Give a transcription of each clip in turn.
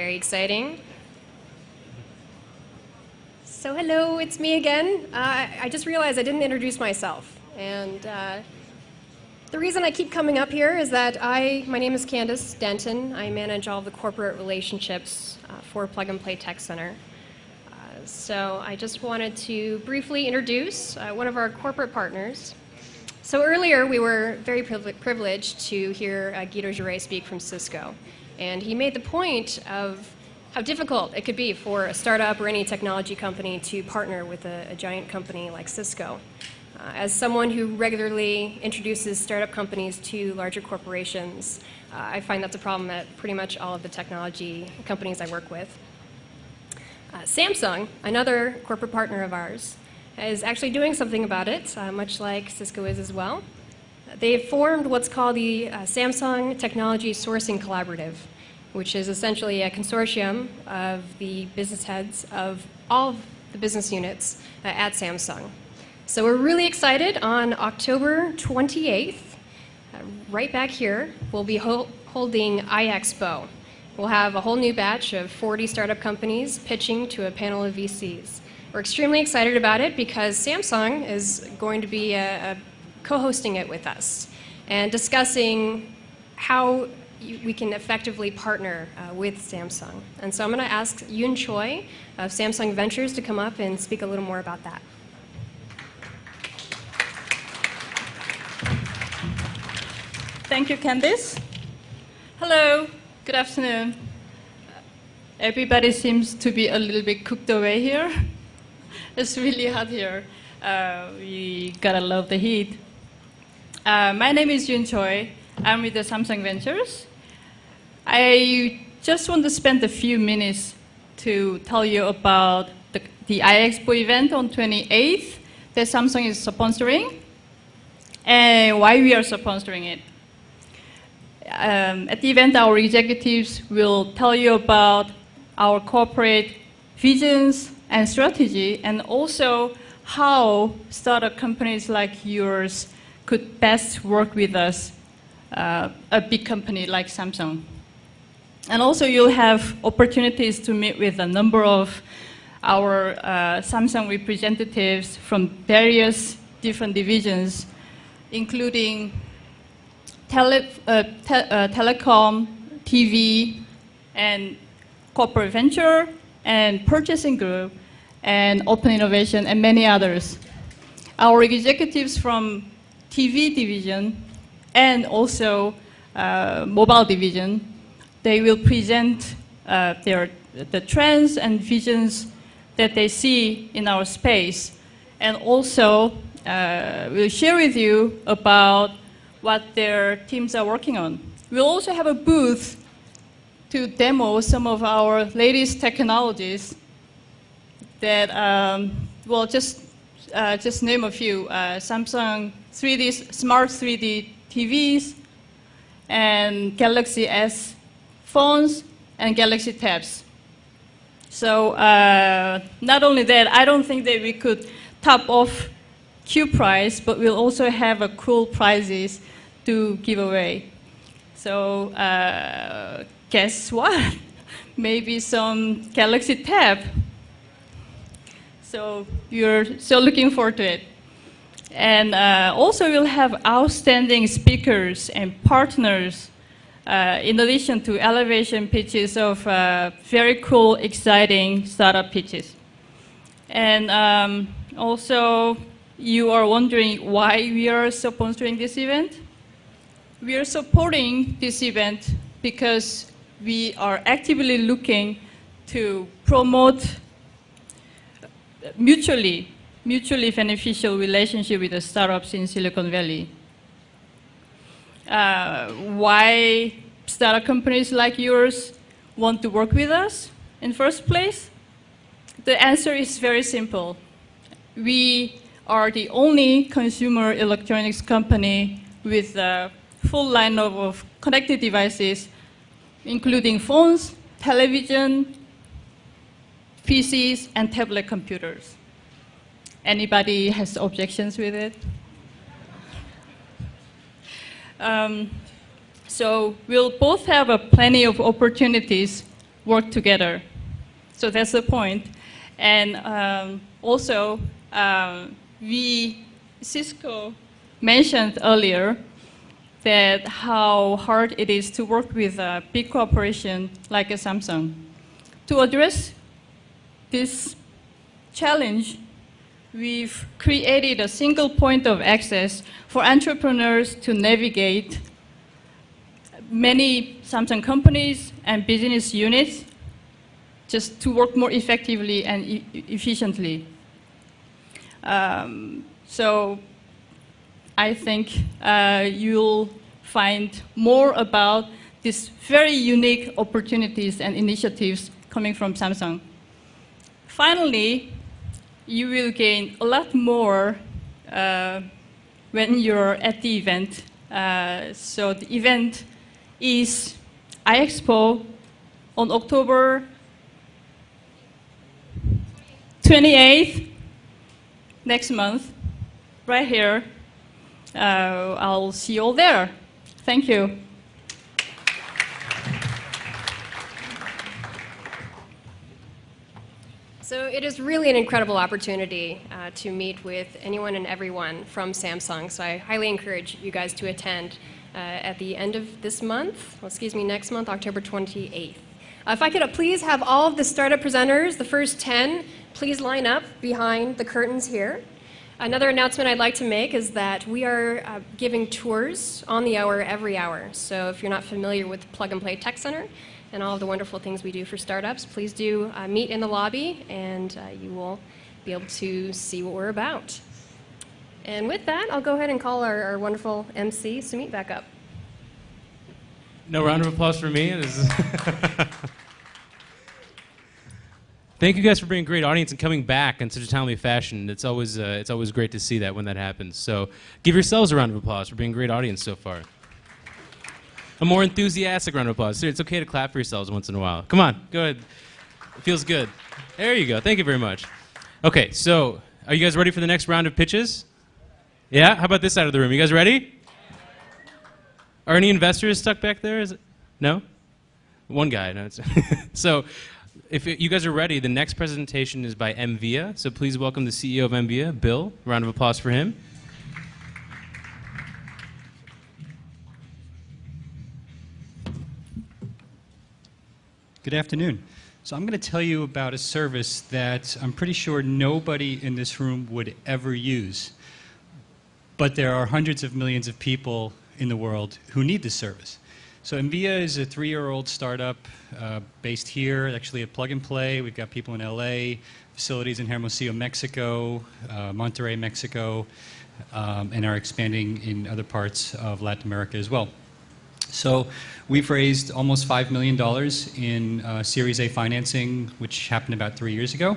Very exciting. So hello, it's me again. I just realized I didn't introduce myself. And the reason I keep coming up here is that my name is Candace Denton. I manage all the corporate relationships for Plug and Play Tech Center. So I just wanted to briefly introduce one of our corporate partners. So earlier we were very privileged to hear Guido Jouret speak from Cisco. And he made the point of how difficult it could be for a startup or any technology company to partner with a giant company like Cisco. As someone who regularly introduces startup companies to larger corporations, I find that's a problem at pretty much all of the technology companies I work with. Samsung, another corporate partner of ours, is actually doing something about it, much like Cisco is as well. They've formed what's called the Samsung Technology Sourcing Collaborative, which is essentially a consortium of the business heads of all of the business units at Samsung. So we're really excited. On October 28th, right back here, we'll be holding iEXPO. We'll have a whole new batch of 40 startup companies pitching to a panel of VCs. We're extremely excited about it because Samsung is going to be co-hosting it with us and discussing how we can effectively partner with Samsung. And so I'm going to ask Yoon Choi of Samsung Ventures to come up and speak a little more about that. Thank you, Candice. Hello, good afternoon. Everybody seems to be a little bit cooked away here. It's really hot here. We gotta love the heat. My name is Yoon Choi. I'm with the Samsung Ventures. I just want to spend a few minutes to tell you about the iEXPO event on 28th that Samsung is sponsoring and why we are sponsoring it. At the event, our executives will tell you about our corporate visions and strategy, and also how startup companies like yours could best work with us, a big company like Samsung. And also you'll have opportunities to meet with a number of our Samsung representatives from various different divisions, including telecom, TV, and corporate venture, and purchasing group, and open innovation, and many others. Our executives from TV division and also mobile division, they will present the trends and visions that they see in our space, and also will share with you about what their teams are working on. We'll also have a booth to demo some of our latest technologies that, well, just name a few. Samsung Smart 3D TVs, and Galaxy S phones, and Galaxy Tabs. So not only that, I don't think that we could top off Q prize, but we'll also have a cool prizes to give away. So guess what? Maybe some Galaxy Tab. So you're so looking forward to it. And also we'll have outstanding speakers and partners in addition to elevation pitches of very cool, exciting startup pitches. And also you are wondering why we are sponsoring this event. We are supporting this event because we are actively looking to promote mutually beneficial relationship with the startups in Silicon Valley. Why startup companies like yours want to work with us in first place? The answer is very simple. We are the only consumer electronics company with a full lineup of connected devices, including phones, television, PCs, and tablet computers. Anybody has objections with it? So we'll both have plenty of opportunities work together. So that's the point. And also, Cisco mentioned earlier that how hard it is to work with a big corporation like a Samsung. To address this challenge, we've created a single point of access for entrepreneurs to navigate many Samsung companies and business units just to work more effectively and efficiently. So I think you'll find more about these very unique opportunities and initiatives coming from Samsung. Finally, you will gain a lot more when you're at the event. So the event is iExpo on October 28th, next month, right here. I'll see you all there. Thank you. So it is really an incredible opportunity to meet with anyone and everyone from Samsung. So I highly encourage you guys to attend at the end of this month, next month, October 28th. If I could please have all of the startup presenters, the first 10, please line up behind the curtains here. Another announcement I'd like to make is that we are giving tours on the hour every hour. So if you're not familiar with Plug and Play Tech Center and all of the wonderful things we do for startups, please do meet in the lobby, and you will be able to see what we're about. And with that, I'll go ahead and call our wonderful MC, Sumit, back up. No round of applause for me. Thank you guys for being a great audience and coming back in such a timely fashion. It's always great to see that when that happens. So give yourselves a round of applause for being a great audience so far. A more enthusiastic round of applause. It's okay to clap for yourselves once in a while. Come on, go ahead. It feels good. There you go. Thank you very much. Okay, so are you guys ready for the next round of pitches? Yeah? How about this side of the room? You guys ready? Are any investors stuck back there? Is it? No? One guy. No, so if you guys are ready, the next presentation is by MVIA. So please welcome the CEO of MVIA, Bill. Round of applause for him. Good afternoon. So I'm going to tell you about a service that I'm pretty sure nobody in this room would ever use. But there are hundreds of millions of people in the world who need this service. So MVIA is a 3-year-old startup based here, actually at Plug and Play. We've got people in LA, facilities in Hermosillo, Mexico, Monterrey, Mexico, and are expanding in other parts of Latin America as well. So we've raised almost $5 million in Series A financing, which happened about 3 years ago,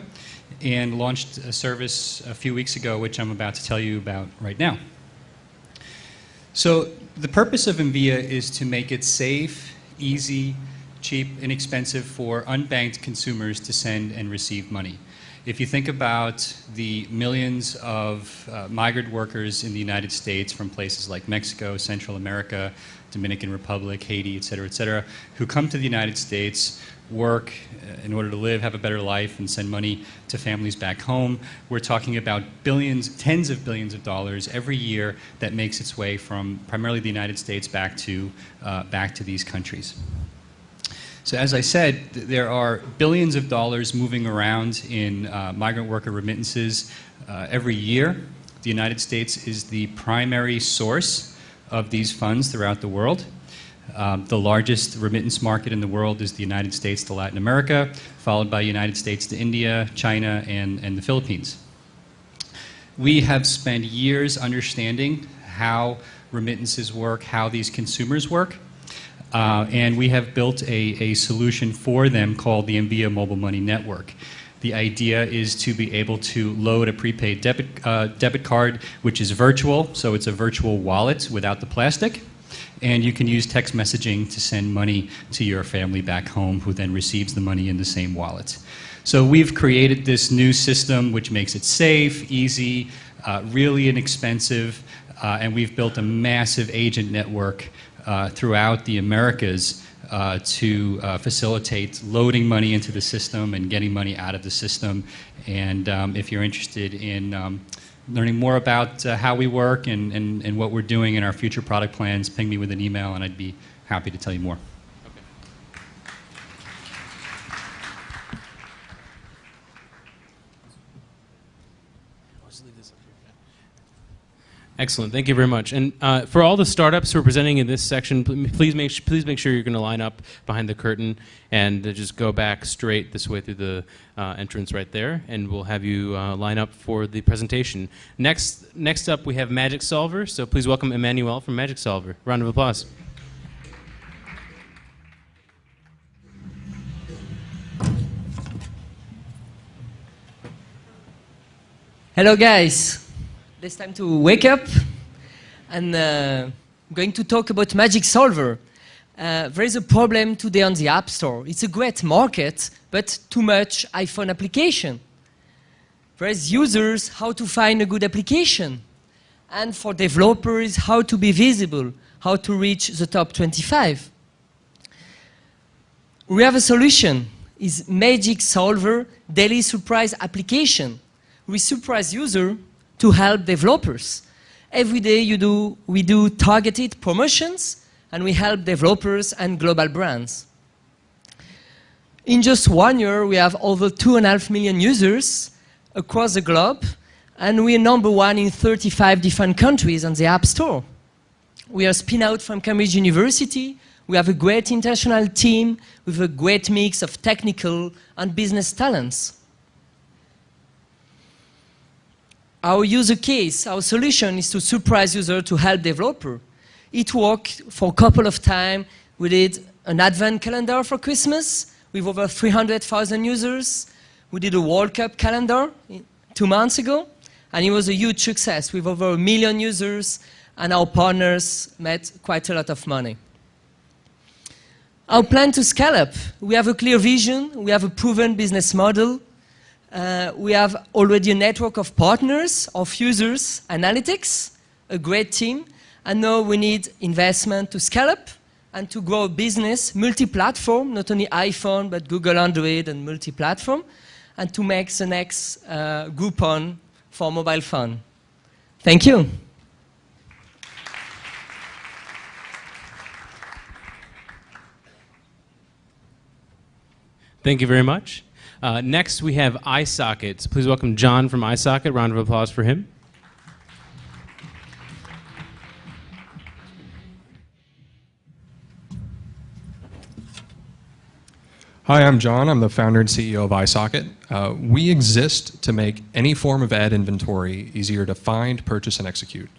and launched a service a few weeks ago, which I'm about to tell you about right now. So the purpose of MVIA is to make it safe, easy, cheap, inexpensive for unbanked consumers to send and receive money. If you think about the millions of migrant workers in the United States from places like Mexico, Central America, Dominican Republic, Haiti, et cetera, who come to the United States, work in order to live, have a better life, and send money to families back home. We're talking about billions, tens of billions of dollars every year that makes its way from primarily the United States back to these countries. So as I said, there are billions of dollars moving around in migrant worker remittances every year. The United States is the primary source of these funds throughout the world. The largest remittance market in the world is the United States to Latin America, followed by United States to India, China, and the Philippines. We have spent years understanding how remittances work, how these consumers work, and we have built a solution for them called the MVIA Mobile Money Network. The idea is to be able to load a prepaid debit card, which is virtual, so it's a virtual wallet without the plastic. And you can use text messaging to send money to your family back home, who then receives the money in the same wallet. So we've created this new system which makes it safe, easy, really inexpensive, and we've built a massive agent network throughout the Americas to facilitate loading money into the system and getting money out of the system. And if you're interested in learning more about how we work and what we're doing in our future product plans, ping me with an email and I'd be happy to tell you more. Excellent. Thank you very much. And for all the startups who are presenting in this section, please make sure you're going to line up behind the curtain and just go back straight this way through the entrance right there, and we'll have you line up for the presentation. Next up, we have MagicSolver. So please welcome Emmanuel from MagicSolver. Round of applause. Hello, guys. It's time to wake up, and I'm going to talk about MagicSolver. There is a problem today on the App Store. It's a great market, but too much iPhone application. There is users how to find a good application, and for developers how to be visible, how to reach the top 25. We have a solution. It's MagicSolver Daily Surprise Application. We surprise users to help developers. Every day we do targeted promotions, and we help developers and global brands. In just 1 year, we have over 2.5 million users across the globe, and we are #1 in 35 different countries on the App Store. We are spin out from Cambridge University. We have a great international team with a great mix of technical and business talents. Our user case, our solution is to surprise users to help developer. It worked for a couple of times. We did an advent calendar for Christmas with over 300,000 users. We did a World Cup calendar 2 months ago, and it was a huge success with over 1 million users, and our partners made quite a lot of money. Our plan to scale up, we have a clear vision, we have a proven business model. We have already a network of partners, of users, analytics, a great team, and now we need investment to scale up and to grow a business, multi-platform, not only iPhone, but Google Android and multi-platform, and to make the next Groupon for mobile phone. Thank you. Thank you very much. Next, we have iSocket. So please welcome John from iSocket. Round of applause for him. Hi, I'm John. I'm the founder and CEO of iSocket. We exist to make any form of ad inventory easier to find, purchase, and execute.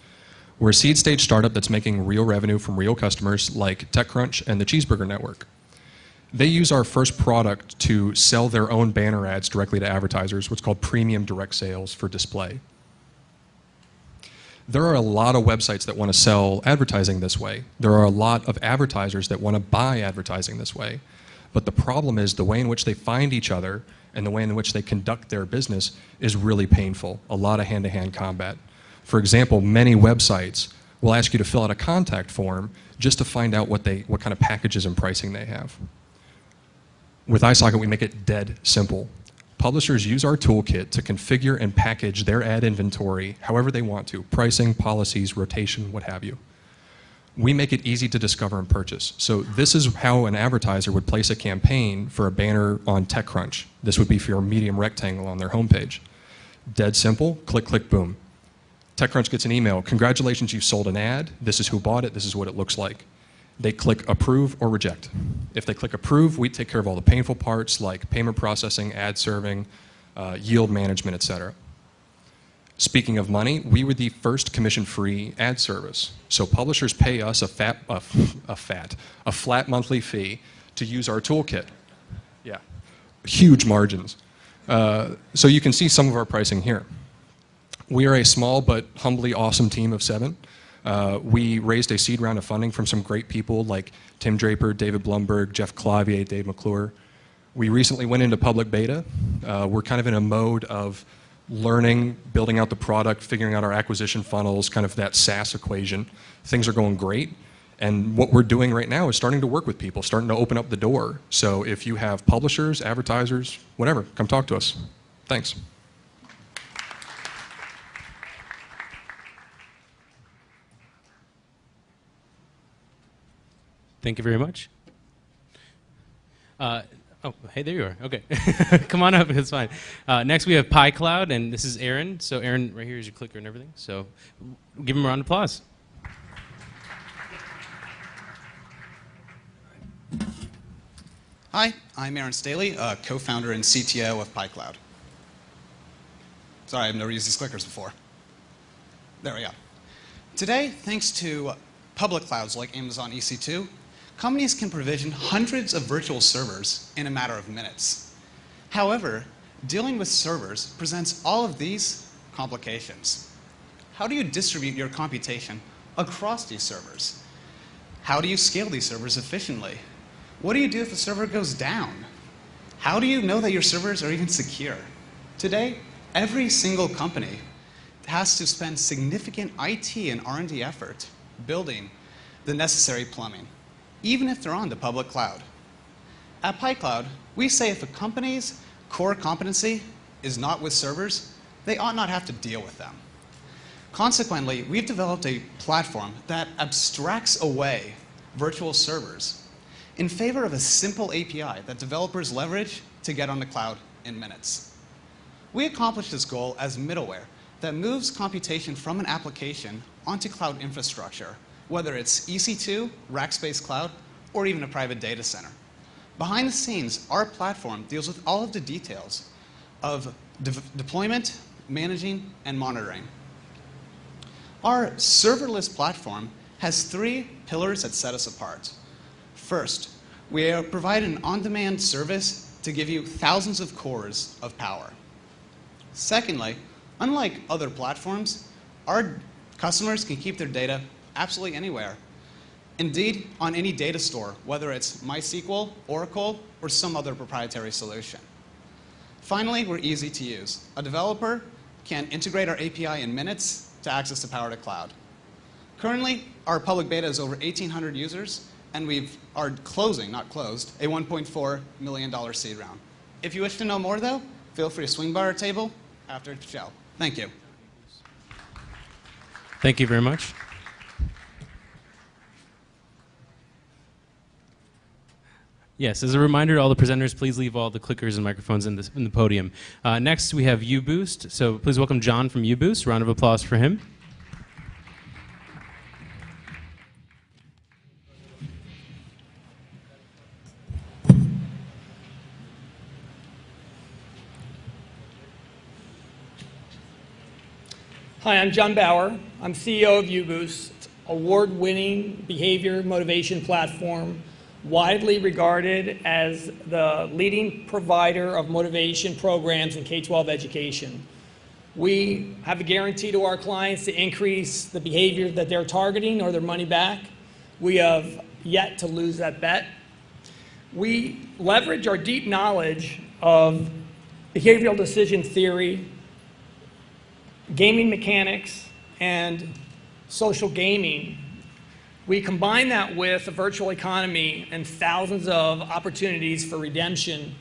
We're a seed stage startup that's making real revenue from real customers like TechCrunch and the Cheeseburger Network. They use our first product to sell their own banner ads directly to advertisers, what's called premium direct sales for display. There are a lot of websites that want to sell advertising this way. There are a lot of advertisers that want to buy advertising this way. But the problem is the way in which they find each other and the way in which they conduct their business is really painful. A lot of hand-to-hand combat. For example, many websites will ask you to fill out a contact form just to find out what kind of packages and pricing they have. With iSocket, we make it dead simple. Publishers use our toolkit to configure and package their ad inventory however they want to, pricing, policies, rotation, what have you. We make it easy to discover and purchase. So this is how an advertiser would place a campaign for a banner on TechCrunch. This would be for your medium rectangle on their homepage. Dead simple, click, click, boom. TechCrunch gets an email, congratulations, you've sold an ad, this is who bought it, this is what it looks like. They click approve or reject. If they click approve, we take care of all the painful parts like payment processing, ad serving, yield management, etc. Speaking of money, we were the first commission-free ad service. So publishers pay us a flat monthly fee to use our toolkit. Yeah, huge margins. So you can see some of our pricing here. We are a small but humbly awesome team of 7. We raised a seed round of funding from some great people like Tim Draper, David Blumberg, Jeff Clavier, Dave McClure. We recently went into public beta. We're kind of in a mode of learning, building out the product, figuring out our acquisition funnels, kind of that SaaS equation. Things are going great. And what we're doing right now is starting to work with people, starting to open up the door. So if you have publishers, advertisers, whatever, come talk to us. Thanks. Thank you very much. Oh, hey, there you are. Okay. Come on up. It's fine. Next, we have PiCloud, and this is Aaron. So Aaron, right here is your clicker and everything. So give him a round of applause. Hi, I'm Aaron Staley, co-founder and CTO of PiCloud. Sorry, I've never used these clickers before. There we go. Today, thanks to public clouds like Amazon EC2, companies can provision hundreds of virtual servers in a matter of minutes. However, dealing with servers presents all of these complications. How do you distribute your computation across these servers? How do you scale these servers efficiently? What do you do if the server goes down? How do you know that your servers are even secure? Today, every single company has to spend significant IT and R&D effort building the necessary plumbing, even if they're on the public cloud. At PiCloud, we say if a company's core competency is not with servers, they ought not have to deal with them. Consequently, we've developed a platform that abstracts away virtual servers in favor of a simple API that developers leverage to get on the cloud in minutes. We accomplish this goal as middleware that moves computation from an application onto cloud infrastructure, whether it's EC2, Rackspace Cloud, or even a private data center. Behind the scenes, our platform deals with all of the details of deployment, managing, and monitoring. Our serverless platform has three pillars that set us apart. First, we provide an on-demand service to give you thousands of cores of power. Secondly, unlike other platforms, our customers can keep their data absolutely anywhere. Indeed, on any data store, whether it's MySQL, Oracle, or some other proprietary solution. Finally, we're easy to use. A developer can integrate our API in minutes to access the power to cloud. Currently, our public beta is over 1,800 users, and we are closing, not closed, a $1.4 million seed round. If you wish to know more, though, feel free to swing by our table after the show. Thank you. Thank you very much. Yes, as a reminder to all the presenters, please leave all the clickers and microphones in the podium. Next, we have uBoost. So please welcome John from uBoost. Round of applause for him. Hi, I'm John Bauer. I'm CEO of uBoost, award-winning behavior motivation platform, widely regarded as the leading provider of motivation programs in K-12 education. We have a guarantee to our clients to increase the behavior that they're targeting or their money back. We have yet to lose that bet. We leverage our deep knowledge of behavioral decision theory, gaming mechanics, and social gaming. We combine that with a virtual economy and thousands of opportunities for redemption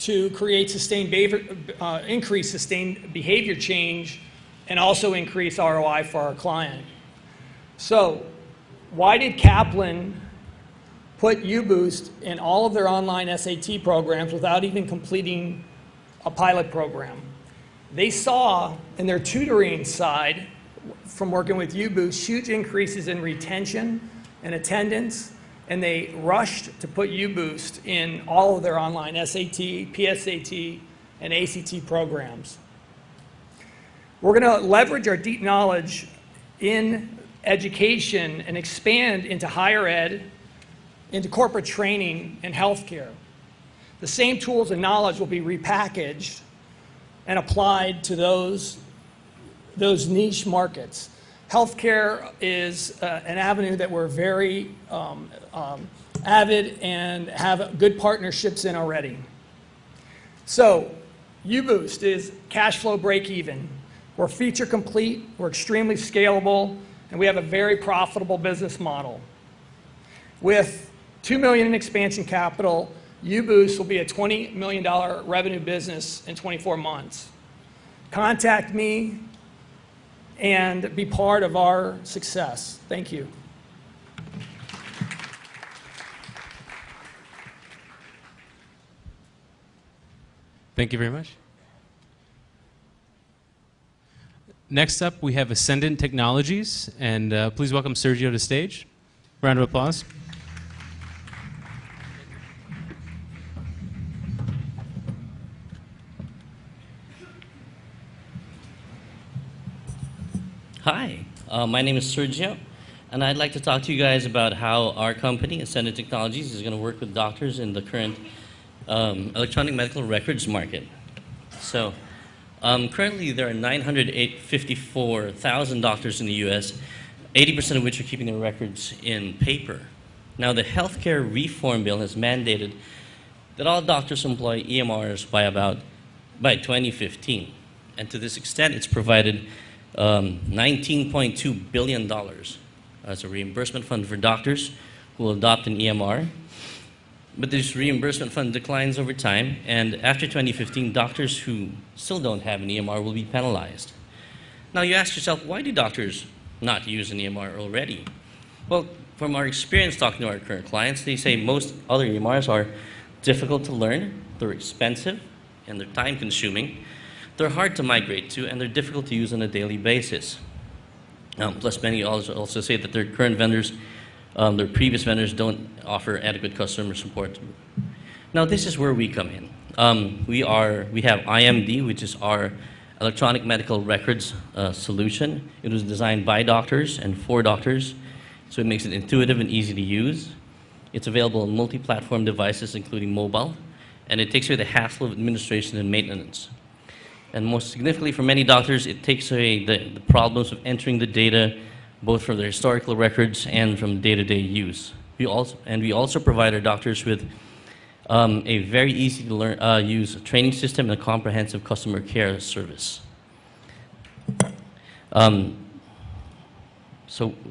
to create sustained behavior, increase sustained behavior change and also increase ROI for our client. So why did Kaplan put uBoost in all of their online SAT programs without even completing a pilot program? They saw in their tutoring side from working with uBoost huge increases in retention and attendance, and they rushed to put uBoost in all of their online SAT, PSAT, and ACT programs. We're going to leverage our deep knowledge in education and expand into higher ed, into corporate training and healthcare. The same tools and knowledge will be repackaged and applied to those niche markets. Healthcare is an avenue that we're very avid and have good partnerships in already. So uBoost is cash flow break even. We're feature complete, we're extremely scalable, and we have a very profitable business model. With $2 million in expansion capital, uBoost will be a $20 million revenue business in 24 months. Contact me and be part of our success. Thank you. Thank you very much. Next up, we have Ascendant Technologies, and please welcome Sergio to stage. Round of applause. Hi, my name is Sergio, and I'd like to talk to you guys about how our company, Ascendant Technologies, is going to work with doctors in the current electronic medical records market. So, currently there are 954,000 doctors in the U.S., 80% of which are keeping their records in paper. Now, the healthcare reform bill has mandated that all doctors employ EMRs by 2015, and to this extent, it's provided $19.2 billion as a reimbursement fund for doctors who will adopt an EMR. But this reimbursement fund declines over time, and after 2015, doctors who still don't have an EMR will be penalized. Now you ask yourself, why do doctors not use an EMR already? Well, from our experience talking to our current clients, they say most other EMRs are difficult to learn, they're expensive, and they're time-consuming. They're hard to migrate to, and they're difficult to use on a daily basis. Plus, many also say that their current vendors, their previous vendors, don't offer adequate customer support. Now, this is where we come in. We have IMD, which is our electronic medical records solution. It was designed by doctors and for doctors, so it makes it intuitive and easy to use. It's available on multi-platform devices, including mobile, and it takes away the hassle of administration and maintenance. And most significantly for many doctors, it takes away the problems of entering the data, both from their historical records and from day-to-day use. We also provide our doctors with a very easy to learn, use training system and a comprehensive customer care service. So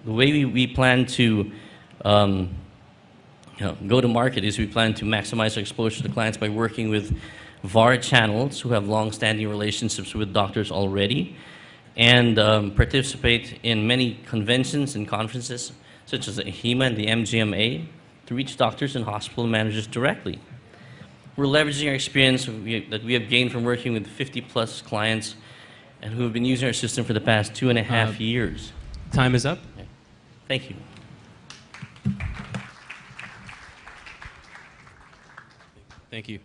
the way we plan to go to market is we plan to maximize our exposure to clients by working with VAR channels who have long-standing relationships with doctors already, and participate in many conventions and conferences, such as the HEMA and the MGMA, to reach doctors and hospital managers directly. We're leveraging our experience that we have gained from working with 50-plus clients and who have been using our system for the past 2.5 years. Time is up. Okay. Thank you. Thank you.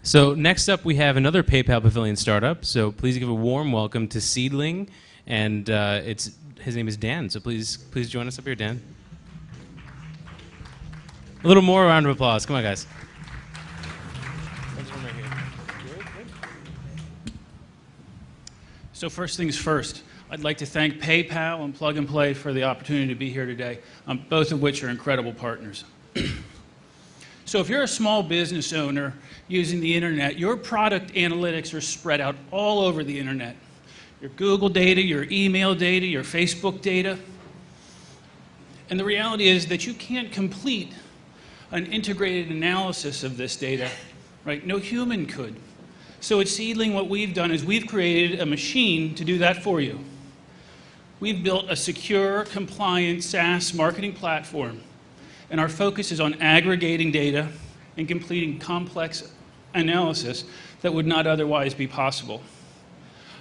So next up, we have another PayPal Pavilion startup. So please give a warm welcome to Seedling, and his name is Dan. So please join us up here, Dan. A little more round of applause. Come on, guys. So first things first, I'd like to thank PayPal and Plug and Play for the opportunity to be here today, both of which are incredible partners. So if you're a small business owner using the internet, your product analytics are spread out all over the internet. Your Google data, your email data, your Facebook data. And the reality is that you can't complete an integrated analysis of this data, right? No human could. So at Seedling, what we've done is we've created a machine to do that for you. We've built a secure, compliant SaaS marketing platform, and our focus is on aggregating data and completing complex analysis that would not otherwise be possible.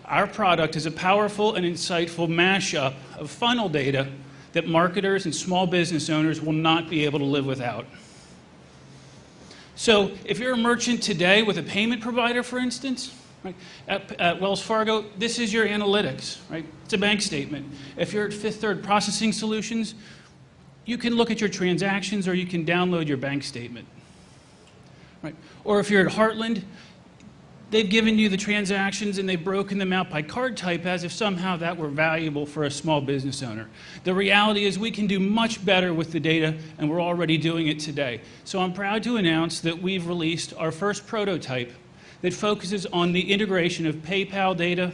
Our product is a powerful and insightful mashup of funnel data that marketers and small business owners will not be able to live without. So if you're a merchant today with a payment provider, for instance, right, at Wells Fargo, this is your analytics, right? It's a bank statement. If you're at Fifth Third Processing Solutions, you can look at your transactions or you can download your bank statement, right? Or if you're at Heartland, they've given you the transactions and they've broken them out by card type as if somehow that were valuable for a small business owner. The reality is we can do much better with the data, and we're already doing it today. So I'm proud to announce that we've released our first prototype that focuses on the integration of PayPal data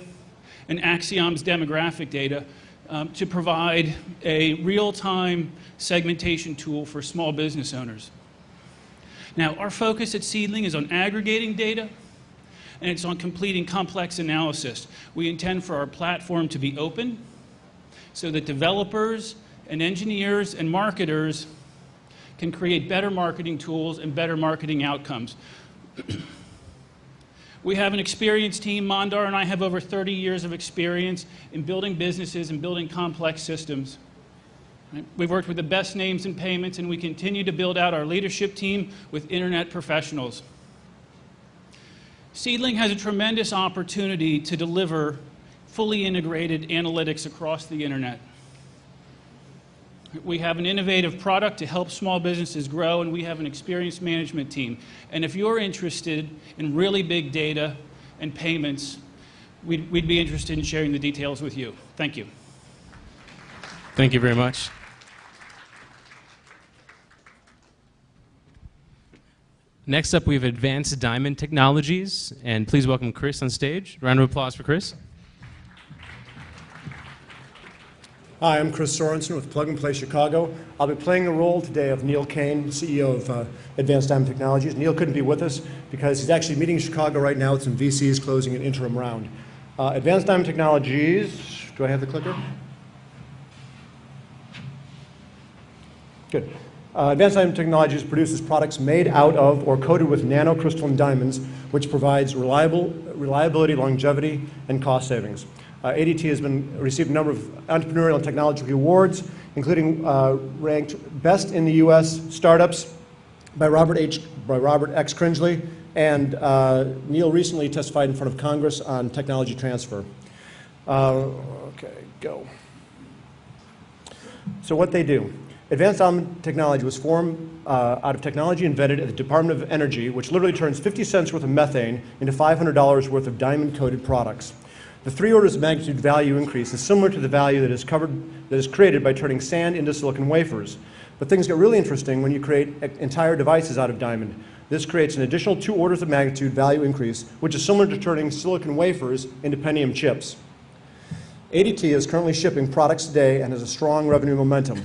and Axiom's demographic data to provide a real-time segmentation tool for small business owners. Now, our focus at Seedling is on aggregating data, and it's on completing complex analysis. We intend for our platform to be open so that developers and engineers and marketers can create better marketing tools and better marketing outcomes. We have an experienced team. Mandar and I have over 30 years of experience in building businesses and building complex systems. We've worked with the best names in payments, and we continue to build out our leadership team with internet professionals. Seedling has a tremendous opportunity to deliver fully integrated analytics across the internet. We have an innovative product to help small businesses grow, and we have an experienced management team. And if you're interested in really big data and payments, we'd be interested in sharing the details with you. Thank you. Thank you very much. Next up, we have Advanced Diamond Technologies, and please welcome Chris on stage. Round of applause for Chris. Hi, I'm Chris Sorensen with Plug and Play Chicago. I'll be playing the role today of Neil Kane, CEO of Advanced Diamond Technologies. Neil couldn't be with us because he's actually meeting in Chicago right now with some VCs closing an interim round. Advanced Diamond Technologies, do I have the clicker? Good. Advanced Diamond Technologies produces products made out of or coated with nanocrystalline diamonds, which provides reliability, longevity, and cost savings. ADT has received a number of entrepreneurial and technological awards, including ranked best in the U.S. startups by Robert X. Cringely, and Neil recently testified in front of Congress on technology transfer. Okay, go. So what they do. Advanced Diamond Technology was formed out of technology invented at the Department of Energy, which literally turns 50 cents worth of methane into $500 worth of diamond-coated products. The 3 orders of magnitude value increase is similar to the value that is created by turning sand into silicon wafers. But things get really interesting when you create entire devices out of diamond. This creates an additional 2 orders of magnitude value increase, which is similar to turning silicon wafers into Pentium chips. ADT is currently shipping products today and has a strong revenue momentum.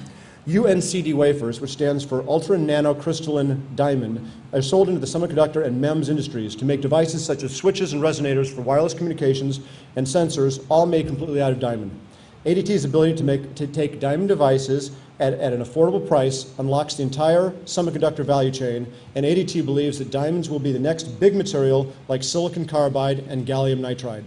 UNCD wafers, which stands for Ultra Nano Crystalline Diamond, are sold into the semiconductor and MEMS industries to make devices such as switches and resonators for wireless communications and sensors, all made completely out of diamond. ADT's ability to take diamond devices at an affordable price unlocks the entire semiconductor value chain, and ADT believes that diamonds will be the next big material like silicon carbide and gallium nitride.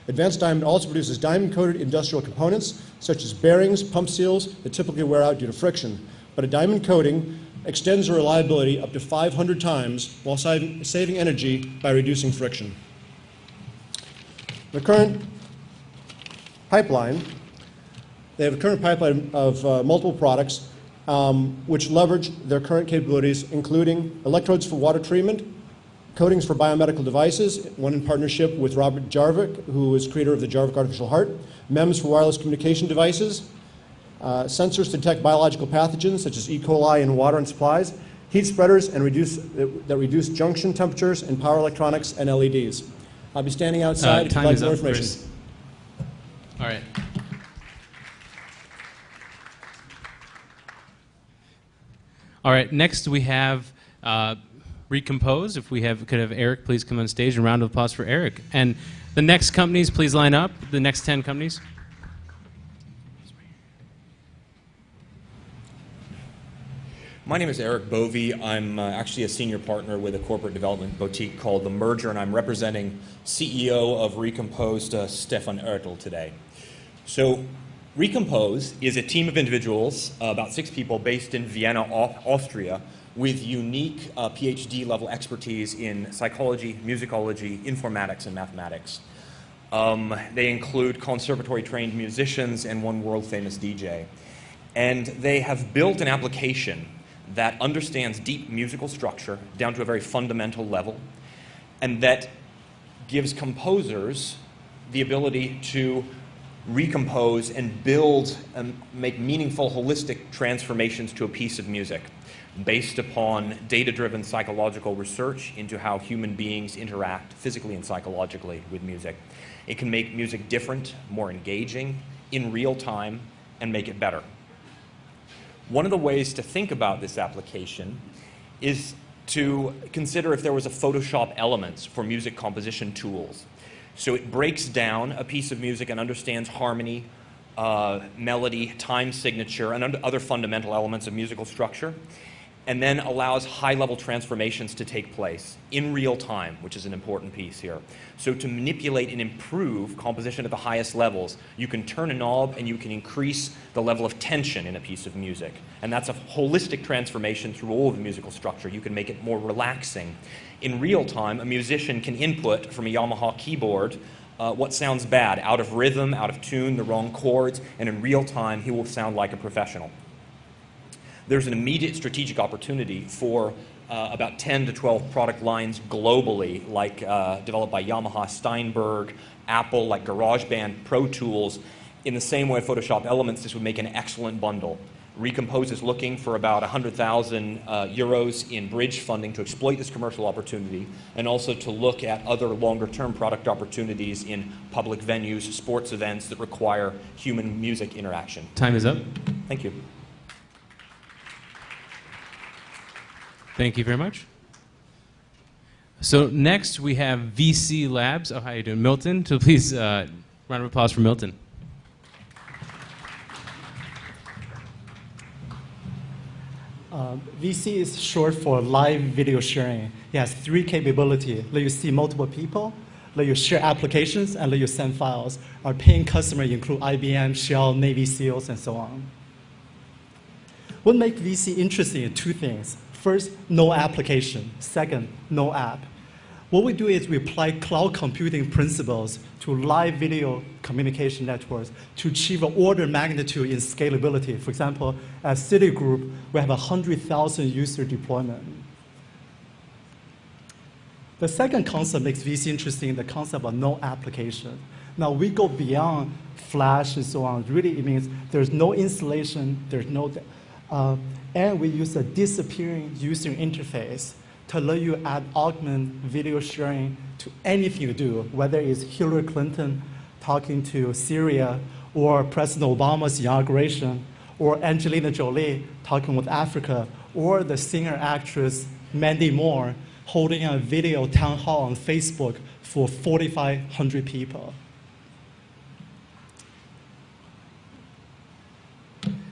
Advanced Diamond also produces diamond-coated industrial components, such as bearings, pump seals, that typically wear out due to friction. But a diamond coating extends the reliability up to 500 times while saving energy by reducing friction. The current pipeline, they have a current pipeline of multiple products which leverage their current capabilities, including electrodes for water treatment, coatings for biomedical devices, one in partnership with Robert Jarvik, who is creator of the Jarvik Artificial Heart, MEMS for wireless communication devices, sensors to detect biological pathogens such as E. coli in water and supplies, heat spreaders that reduce junction temperatures in power electronics and LEDs. I'll be standing outside if you'd like more information. Chris. All right. All right, next we have Recompose. If we could have Eric please come on stage, and a round of applause for Eric. And the next companies, please line up. The next 10 companies. My name is Eric Bovey. I'm actually a senior partner with a corporate development boutique called The Merger, and I'm representing CEO of Recompose, Stefan Oertel, today. So Recompose is a team of individuals, about 6 people, based in Vienna, Austria, with unique PhD-level expertise in psychology, musicology, informatics, and mathematics. They include conservatory-trained musicians and one world-famous DJ. And they have built an application that understands deep musical structure down to a very fundamental level, and that gives composers the ability to recompose and build and make meaningful, holistic transformations to a piece of music, based upon data-driven psychological research into how human beings interact physically and psychologically with music. It can make music different, more engaging, in real time and make it better. One of the ways to think about this application is to consider if there was a Photoshop Elements for music composition tools. So it breaks down a piece of music and understands harmony, melody, time signature, and other fundamental elements of musical structure, and then allows high-level transformations to take place in real time, which is an important piece here. So to manipulate and improve composition at the highest levels, you can turn a knob and you can increase the level of tension in a piece of music. And that's a holistic transformation through all of the musical structure. You can make it more relaxing. In real time, a musician can input from a Yamaha keyboard what sounds bad, out of rhythm, out of tune, the wrong chords, and in real time, he will sound like a professional. There's an immediate strategic opportunity for about 10 to 12 product lines globally, like developed by Yamaha, Steinberg, Apple, like GarageBand, Pro Tools. In the same way Photoshop Elements, this would make an excellent bundle. Recompose is looking for about 100,000 euros in bridge funding to exploit this commercial opportunity, and also to look at other longer-term product opportunities in public venues, sports events that require human music interaction. Time is up. Thank you. Thank you very much. So next we have VSee Labs. Oh, how you doing? Milton. So please, round of applause for Milton. VSee is short for live video sharing. It has 3 capabilities. Let you see multiple people, let you share applications, and let you send files. Our paying customers include IBM, Shell, Navy SEALs, and so on. What makes VSee interesting is 2 things. First, no application. Second, no app. What we do is we apply cloud computing principles to live video communication networks to achieve an order of magnitude in scalability. For example, at Citigroup, we have 100,000 user deployment. The second concept makes VSee interesting, the concept of no application. Now, we go beyond Flash and so on. Really, it means there's no installation, there's no... and we use a disappearing user interface to let you augment video sharing to anything you do, whether it's Hillary Clinton talking to Syria, or President Obama's inauguration, or Angelina Jolie talking with Africa, or the singer-actress Mandy Moore holding a video town hall on Facebook for 4,500 people.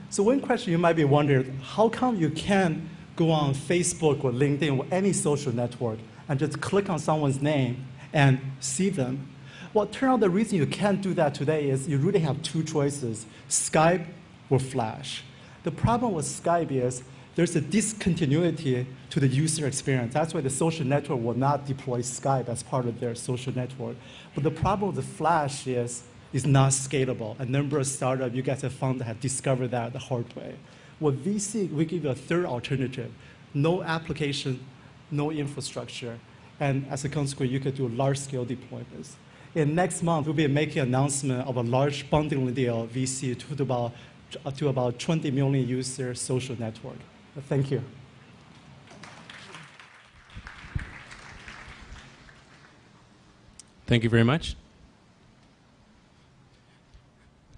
So one question you might be wondering, how come you can't go on Facebook or LinkedIn or any social network and just click on someone's name and see them? Well, it turns out the reason you can't do that today is you really have 2 choices, Skype or Flash. The problem with Skype is there's a discontinuity to the user experience. That's why the social network will not deploy Skype as part of their social network. But the problem with the Flash is not scalable. A number of startups you guys have found that have discovered that the hard way. With VSee, we give you a third alternative. No application, no infrastructure. And as a consequence, you could do large-scale deployments. In next month, we'll be making an announcement of a large bundling deal, VSee, to about 20 million user social network. Thank you. Thank you very much.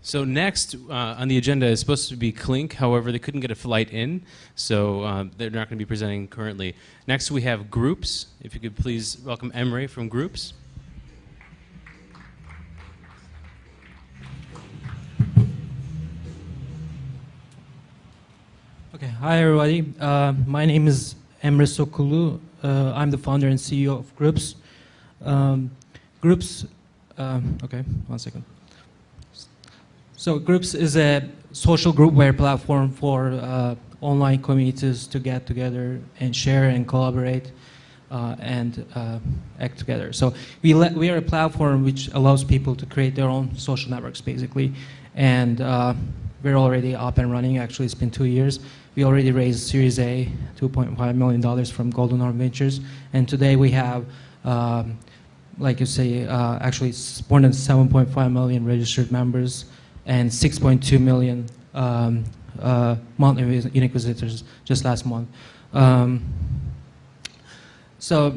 So next on the agenda is supposed to be Clink. However, they couldn't get a flight in, so they're not going to be presenting currently. Next we have Groups. If you could please welcome Emre from Groups. Okay, hi everybody. My name is Emre Sokulu. I'm the founder and CEO of Groups. Okay, one second. So Groups is a social groupware platform for online communities to get together and share and collaborate and act together. So we are a platform which allows people to create their own social networks, basically. And we're already up and running. Actually, it's been 2 years. We already raised Series A, $2.5 million from Golden Horn Ventures. And today we have, like you say, actually it's more than 7.5 million registered members and 6.2 million monthly unique visitors just last month. So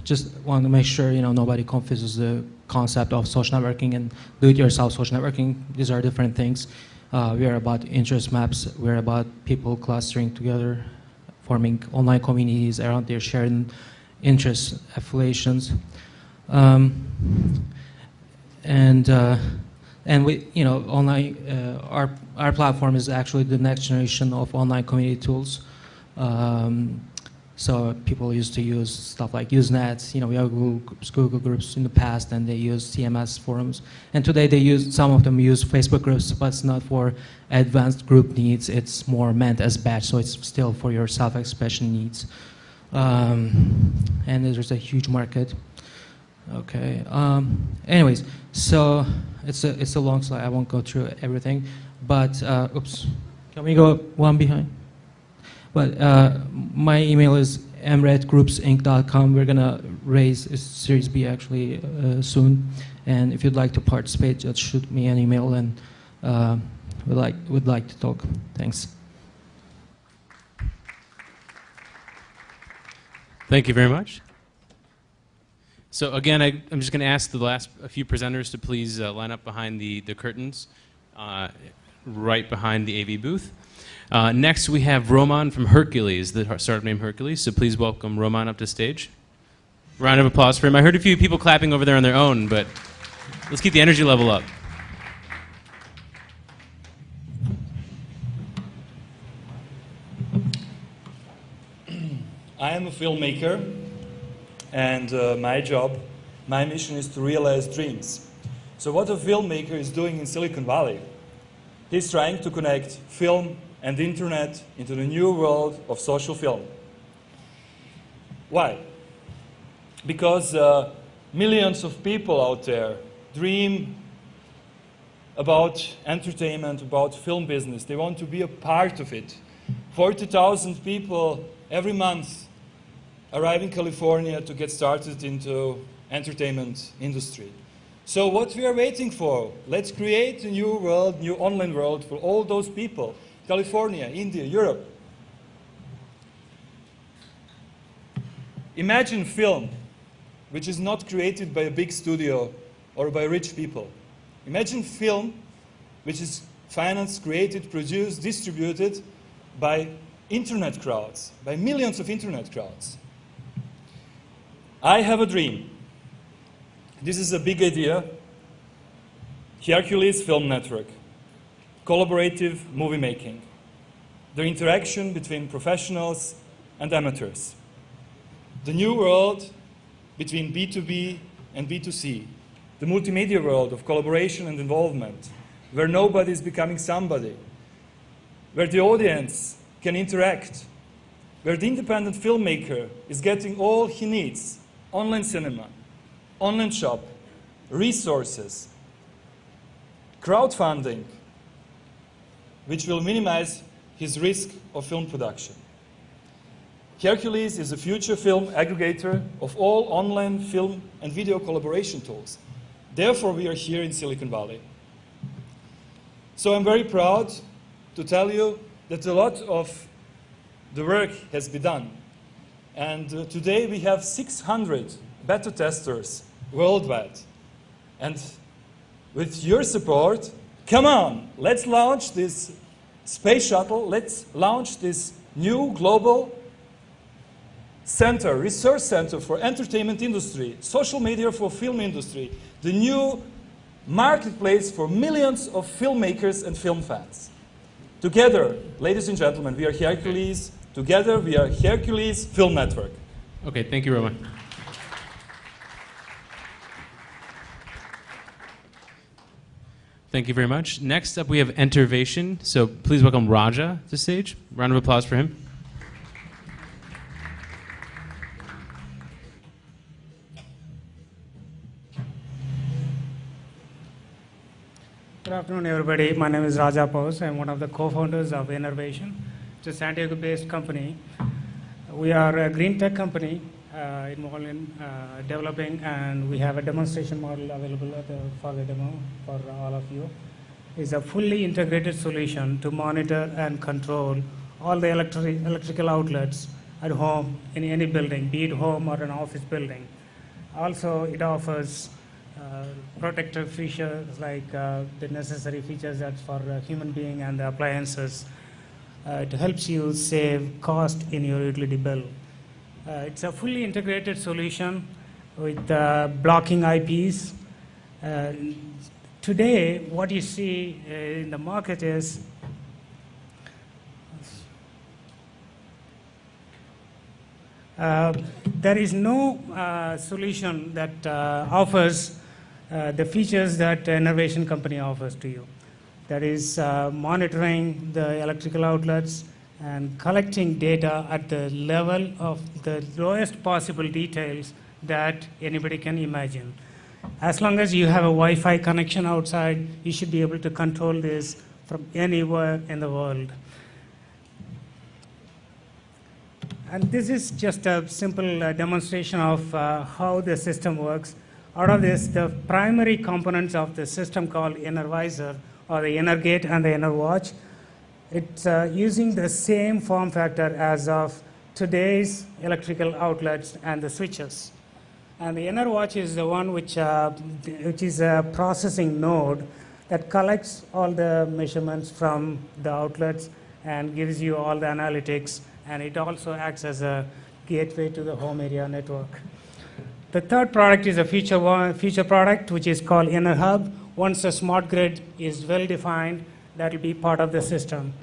just want to make sure nobody confuses the concept of social networking and do-it-yourself social networking. These are different things. We are about interest maps. We're about people clustering together, forming online communities around their shared interest affiliations. And we, online, our platform is actually the next generation of online community tools. So people used to use stuff like Usenet, we have Google groups in the past, and they use CMS forums. And today some of them use Facebook groups, but it's not for advanced group needs. It's more meant as batch, so it's still for your self-expression needs. And there's a huge market. Okay. Anyways, so it's a long slide. I won't go through everything, but oops, can we go one behind? But my email is emre@groupsinc.com. We're gonna raise a Series B actually soon, and if you'd like to participate, just shoot me an email, and would like to talk. Thanks. Thank you very much. So again, I'm just going to ask the last few presenters to please line up behind the curtains, right behind the AV booth. Next, we have Roman from Hercules, the startup named Hercules. So please welcome Roman up to stage. Round of applause for him. I heard a few people clapping over there on their own, but let's keep the energy level up. I am a filmmaker, and my mission is to realize dreams. So what a filmmaker is doing in Silicon Valley, he's trying to connect film and internet into the new world of social film. Why? Because millions of people out there dream about entertainment, about film business. They want to be a part of it. 40,000 people every month arrive in California to get started into entertainment industry. So what we are waiting for? Let's create a new world, new online world for all those people. California, India, Europe. Imagine film, which is not created by a big studio or by rich people. Imagine film, which is financed, created, produced, distributed by internet crowds, by millions of internet crowds. I have a dream. This is a big idea. Hercules Film Network, collaborative movie making, the interaction between professionals and amateurs, the new world between B2B and B2C, the multimedia world of collaboration and involvement, where nobody is becoming somebody, where the audience can interact, where the independent filmmaker is getting all he needs: online cinema, online shop, resources, crowdfunding, which will minimize his risk of film production. Hercules is a future film aggregator of all online film and video collaboration tools. Therefore, we are here in Silicon Valley. So I'm very proud to tell you that a lot of the work has been done. And today we have 600 beta testers worldwide. And with your support, come on, let's launch this space shuttle, let's launch this new global center, research center for entertainment industry, social media for film industry, the new marketplace for millions of filmmakers and film fans. Together, ladies and gentlemen, we are Hercules. Together, we are Hercules Film Network. Okay, thank you, Roman. Thank you very much. Next up, we have Ener-Vation. So please welcome Raja to the stage. Round of applause for him. Good afternoon, everybody. My name is Raja Pose. I'm one of the co-founders of Ener-Vation. It's a San Diego-based company. We are a green tech company involved in developing, and we have a demonstration model available for the demo for all of you. It's a fully integrated solution to monitor and control all the electrical outlets at home in any building, be it home or an office building. Also, it offers protective features like the necessary features that's for human being and the appliances. It helps you save cost in your utility bill. It's a fully integrated solution with blocking IPs. Today, what you see in the market is there is no solution that offers the features that Ener-Vation company offers to you. That is monitoring the electrical outlets and collecting data at the level of the lowest possible details that anybody can imagine. As long as you have a Wi-Fi connection outside, you should be able to control this from anywhere in the world. And this is just a simple demonstration of how the system works. Out of this, the primary components of the system called Ener-Visor, or the Ener-Gate and the Ener-Watch, it's using the same form factor as of today's electrical outlets and the switches. And the Ener-Watch is the one which is a processing node that collects all the measurements from the outlets and gives you all the analytics, and it also acts as a gateway to the home area network. The third product is a feature product which is called Ener-Hub. Once the smart grid is well defined, that will be part of the system.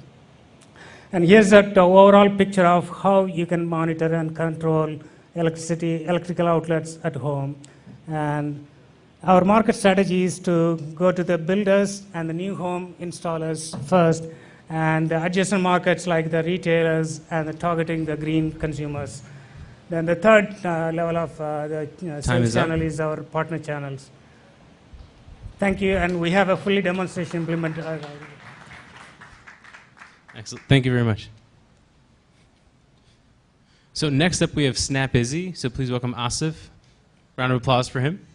And here's the overall picture of how you can monitor and control electrical outlets at home. And our market strategy is to go to the builders and the new home installers first, and the adjacent markets like the retailers and targeting the green consumers. Then the third level of the sales channel is our partner channels. Thank you, and we have a fully demonstration implemented. Excellent. Thank you very much. So next up we have Snapizzi. So please welcome Asif. Round of applause for him.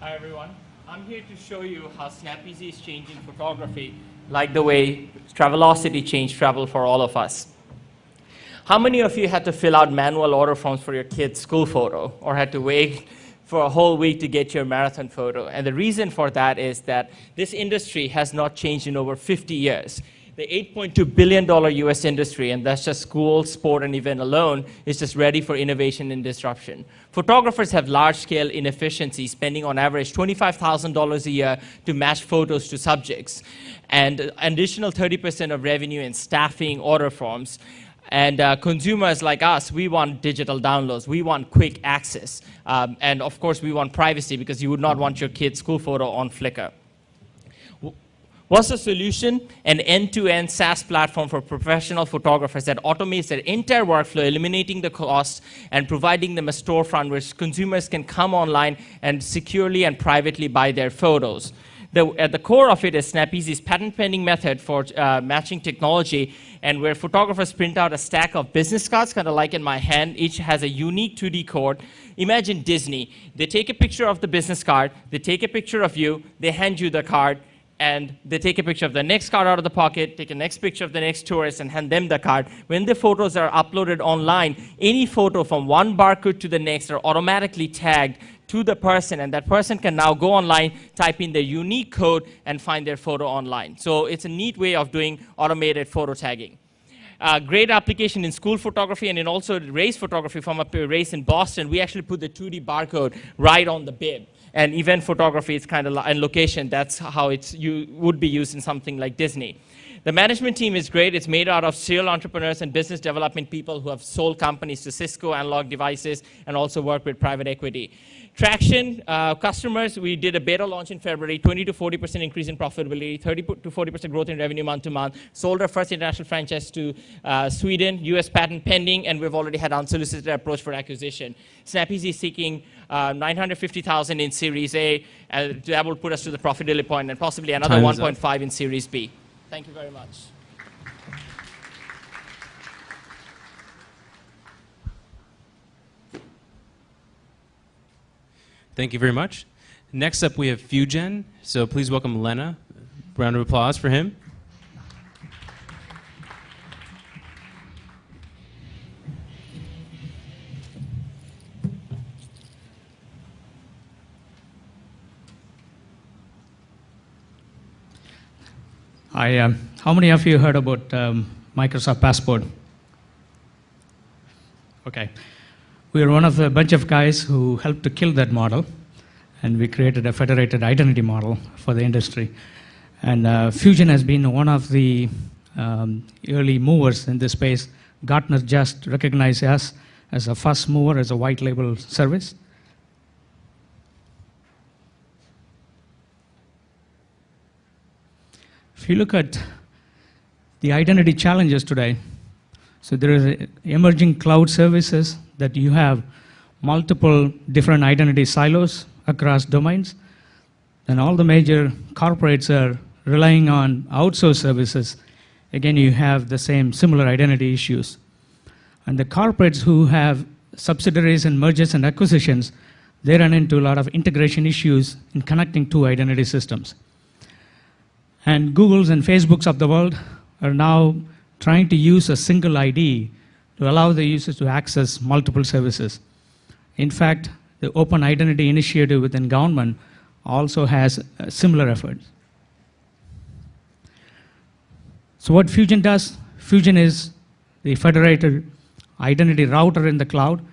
Hi everyone. I'm here to show you how Snapizzi is changing photography, like the way Travelocity changed travel for all of us. How many of you had to fill out manual order forms for your kid's school photo, or had to wait for a whole week to get your marathon photo? And the reason for that is that this industry has not changed in over 50 years. The $8.2 billion US industry, and that's just school, sport, and event alone, is just ready for innovation and disruption. Photographers have large-scale inefficiencies, spending on average $25,000 a year to match photos to subjects, and an additional 30% of revenue in staffing, order forms. And consumers like us, we want digital downloads. We want quick access. And of course, we want privacy, because you would not want your kid's school photo on Flickr. What's the solution? An end-to-end SaaS platform for professional photographers that automates their entire workflow, eliminating the cost and providing them a storefront where consumers can come online and securely and privately buy their photos. At the core of it is Snapizzi's patent-pending method for matching technology, and where photographers print out a stack of business cards, kind of like in my hand. Each has a unique 2D code. Imagine Disney. They take a picture of the business card, they take a picture of you, they hand you the card, and they take a picture of the next card out of the pocket, take a next picture of the next tourist, and hand them the card. When the photos are uploaded online, any photo from one barcode to the next are automatically tagged to the person, and that person can now go online, type in their unique code, and find their photo online. So it's a neat way of doing automated photo tagging. Great application in school photography and in also race photography. From a race in Boston, we actually put the 2D barcode right on the bib. And event photography is kind of, and location, that's how would be used in something like Disney. The management team is great. It's made out of serial entrepreneurs and business development people who have sold companies to Cisco, Analog Devices, and also work with private equity. Traction, customers, we did a beta launch in February, 20 to 40% increase in profitability, 30 to 40% growth in revenue month to month, sold our first international franchise to Sweden, US patent pending, and we've already had unsolicited approach for acquisition. Snapizzi is seeking $950,000 in Series A, that will put us to the profitability point, and possibly another 1.5 in Series B. Thank you very much. Thank you very much. Next up, we have Fugen. So please welcome Lena. Round of applause for him. Hi, how many of you heard about Microsoft Passport? Okay. We are one of a bunch of guys who helped to kill that model, and we created a federated identity model for the industry. And Fugen has been one of the early movers in this space. Gartner just recognized us as a first mover, as a white label service. If you look at the identity challenges today, so there is emerging cloud services that you have multiple different identity silos across domains, and all the major corporates are relying on outsourced services. Again, you have the same similar identity issues. And the corporates who have subsidiaries and mergers and acquisitions, they run into a lot of integration issues in connecting two identity systems. And Googles and Facebooks of the world are now trying to use a single ID to allow the users to access multiple services. In fact, the Open Identity Initiative within government also has similar efforts. So what Fugen does, Fugen is the federated identity router in the cloud.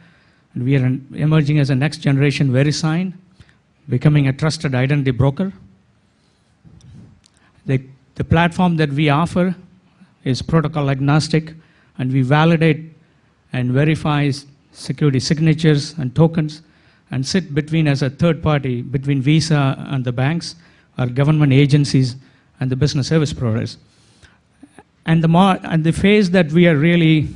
And we are emerging as a next generation VeriSign, becoming a trusted identity broker. The platform that we offer is protocol agnostic, and we validate and verify security signatures and tokens and sit between as a third party between Visa and the banks, our government agencies, and the business service providers. And the phase that we are really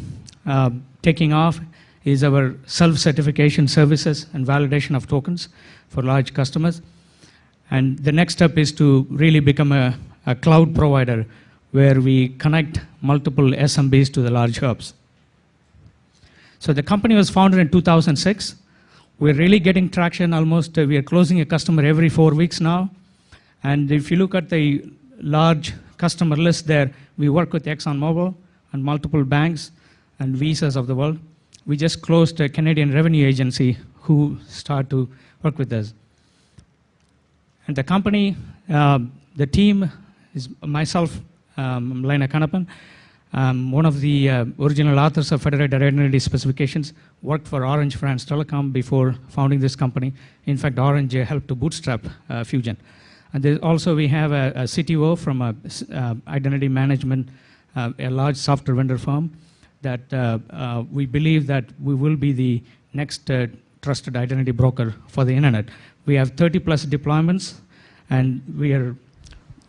taking off is our self-certification services and validation of tokens for large customers. And the next step is to really become a cloud provider where we connect multiple SMBs to the large hubs. So the company was founded in 2006. We're really getting traction almost, we are closing a customer every 4 weeks now. And if you look at the large customer list there, we work with ExxonMobil and multiple banks and Visas of the world. We just closed a Canadian revenue agency who start to work with us. And the company, the team is myself, Lena Kanapan. One of the original authors of Federated Identity Specifications, worked for Orange France Telecom before founding this company. In fact, Orange helped to bootstrap Fugen. And also we have a CTO from identity management, a large software vendor firm, that we believe that we will be the next trusted identity broker for the internet. We have 30+ deployments, and we are,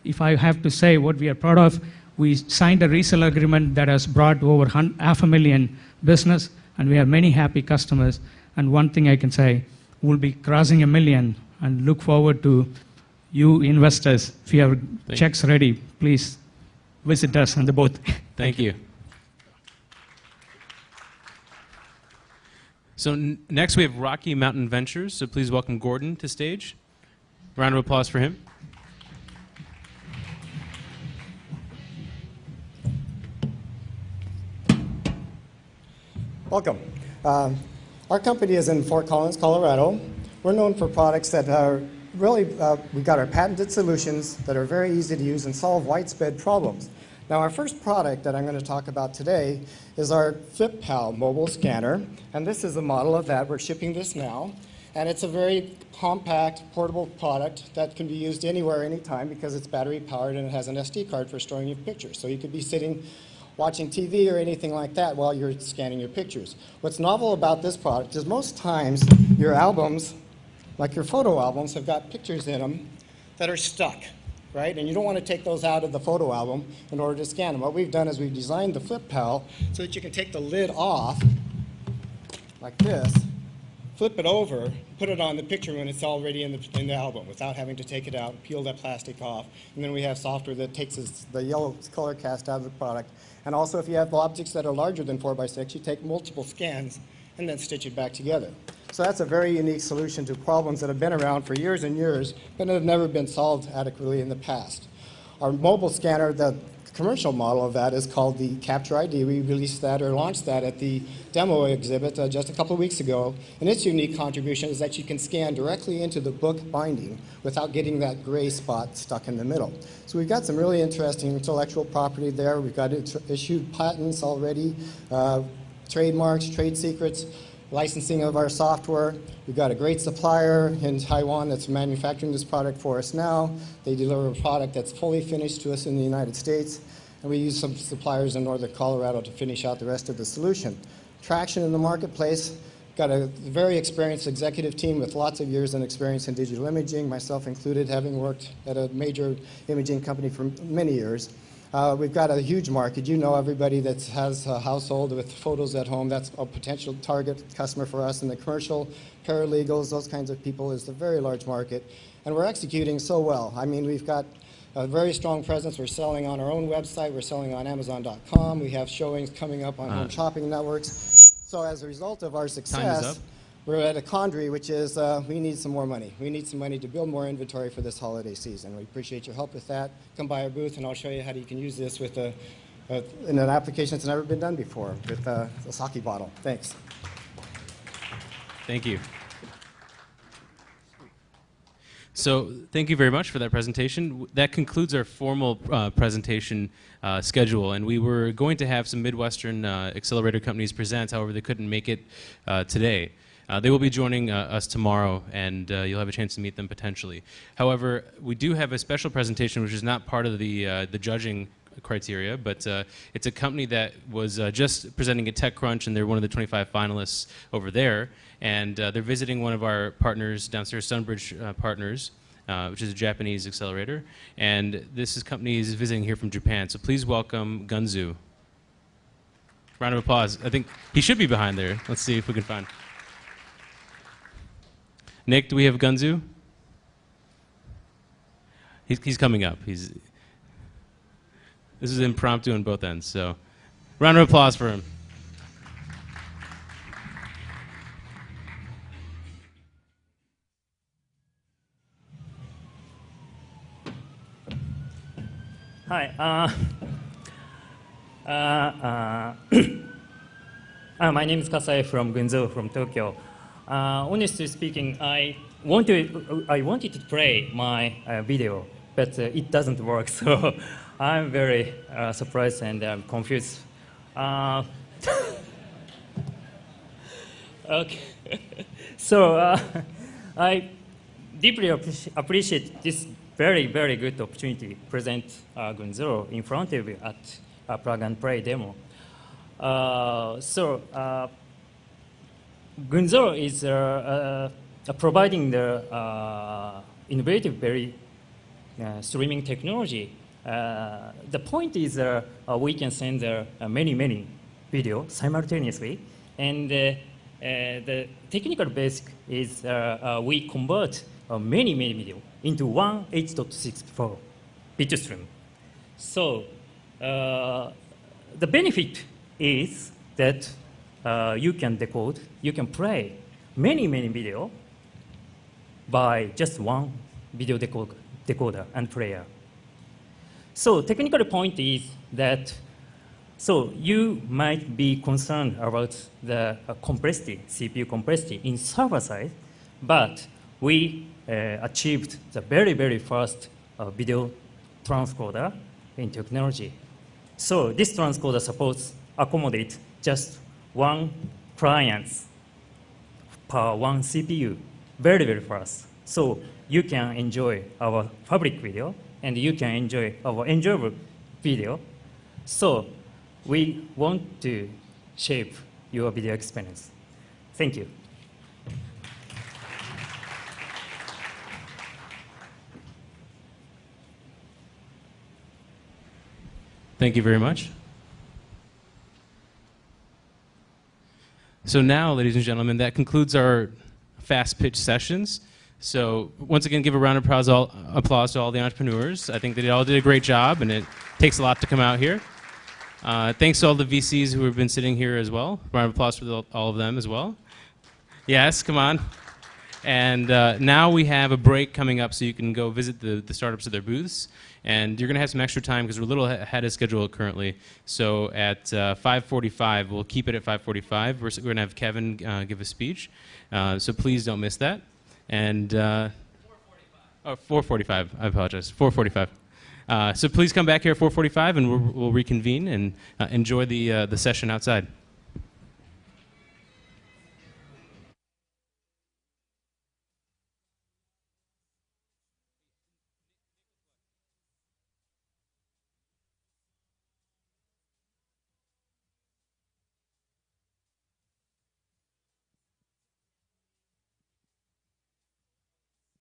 if I have to say what we are proud of, we signed a resale agreement that has brought over 500,000 business, and we have many happy customers. And one thing I can say, we'll be crossing 1 million, and look forward to you investors. If you have checks ready, please visit us on the booth. Thank you. So next we have Rocky Mountain Ventures. So please welcome Gordon to stage. Round of applause for him. Welcome. Our company is in Fort Collins, Colorado. We're known for products that are really, we've got our patented solutions that are very easy to use and solve widespread problems. Now, our first product that I'm going to talk about today is our FlipPal mobile scanner, and this is a model of that. We're shipping this now, and it's a very compact, portable product that can be used anywhere, anytime, because it's battery powered and it has an SD card for storing your pictures. So you could be sitting watching TV or anything like that while you're scanning your pictures. What's novel about this product is most times your albums, like your photo albums, have got pictures in them that are stuck, right? And you don't want to take those out of the photo album in order to scan them. What we've done is we've designed the FlipPal so that you can take the lid off like this, flip it over, put it on the picture when it's already in the album without having to take it out, peel that plastic off. And then we have software that takes the yellow color cast out of the product. And also, if you have objects that are larger than 4x6, you take multiple scans and then stitch it back together. So that's a very unique solution to problems that have been around for years and years, but have never been solved adequately in the past. Our mobile scanner, the commercial model of that is called the Capture ID. We released that or launched that at the demo exhibit just a couple of weeks ago. And its unique contribution is that you can scan directly into the book binding without getting that gray spot stuck in the middle. So we've got some really interesting intellectual property there. We've got issued patents already, trademarks, trade secrets, licensing of our software. We've got a great supplier in Taiwan that's manufacturing this product for us now. They deliver a product that's fully finished to us in the United States. And we use some suppliers in northern Colorado to finish out the rest of the solution. Traction in the marketplace. Got a very experienced executive team with lots of years in experience in digital imaging, myself included, having worked at a major imaging company for many years. We've got a huge market. You know everybody that has a household with photos at home. That's a potential target customer for us. And the commercial, paralegals, those kinds of people is a very large market. And we're executing so well. I mean, we've got a very strong presence. We're selling on our own website. We're selling on Amazon.com. We have showings coming up on home shopping networks. So as a result of our success, we're at a quandary, which is we need some more money. We need some money to build more inventory for this holiday season. We appreciate your help with that. Come by our booth, and I'll show you how you can use this with in an application that's never been done before, with a sake bottle. Thanks. Thank you. So thank you very much for that presentation. That concludes our formal presentation schedule, and we were going to have some Midwestern accelerator companies present, however they couldn't make it today. They will be joining us tomorrow, and you'll have a chance to meet them potentially. However, we do have a special presentation which is not part of the judging criteria, but it's a company that was just presenting at TechCrunch, and they're one of the 25 finalists over there. And they're visiting one of our partners downstairs, Sunbridge Partners, which is a Japanese accelerator. And this company is visiting here from Japan. So please welcome Gunzu. Round of applause. I think he should be behind there. Let's see if we can find. Nick, do we have Gunzu? He's coming up. This is impromptu on both ends. So round of applause for him. Hi. My name is Kasai from Gunzu, from Tokyo. Honestly speaking, I wanted to play my video, but it doesn't work. So I'm very surprised and I'm confused. Okay. So I deeply appreciate this very, very good opportunity to present Gunzu in front of you at a plug and play demo. Gunzu is providing the innovative, very streaming technology. The point is we can send many videos simultaneously, and the technical basic is we convert many video into one 8.64 bit stream. So the benefit is that you can decode, you can play many video by just one video decoder and player. So technical point is that, so you might be concerned about the complexity, CPU complexity in server side, but we achieved the very fast video transcoder in technology. So this transcoder supports accommodate just one client per one CPU, very fast. So you can enjoy our fabric video, and you can enjoy our enjoyable video. So we want to shape your video experience. Thank you. Thank you very much. So now, ladies and gentlemen, that concludes our fast pitch sessions. So once again, give a round of applause to all the entrepreneurs. I think they all did a great job, and it takes a lot to come out here. Thanks to all the VCs who have been sitting here as well. Round of applause for all of them as well. Yes, come on. And now we have a break coming up so you can go visit the startups at their booths. And you're going to have some extra time because we're a little ahead of schedule currently. So at 5:45, we'll keep it at 5:45. We're going to have Kevin give a speech. So please don't miss that. And 4:45. I apologize. 4:45. So please come back here at 4:45 and we'll reconvene and enjoy the session outside.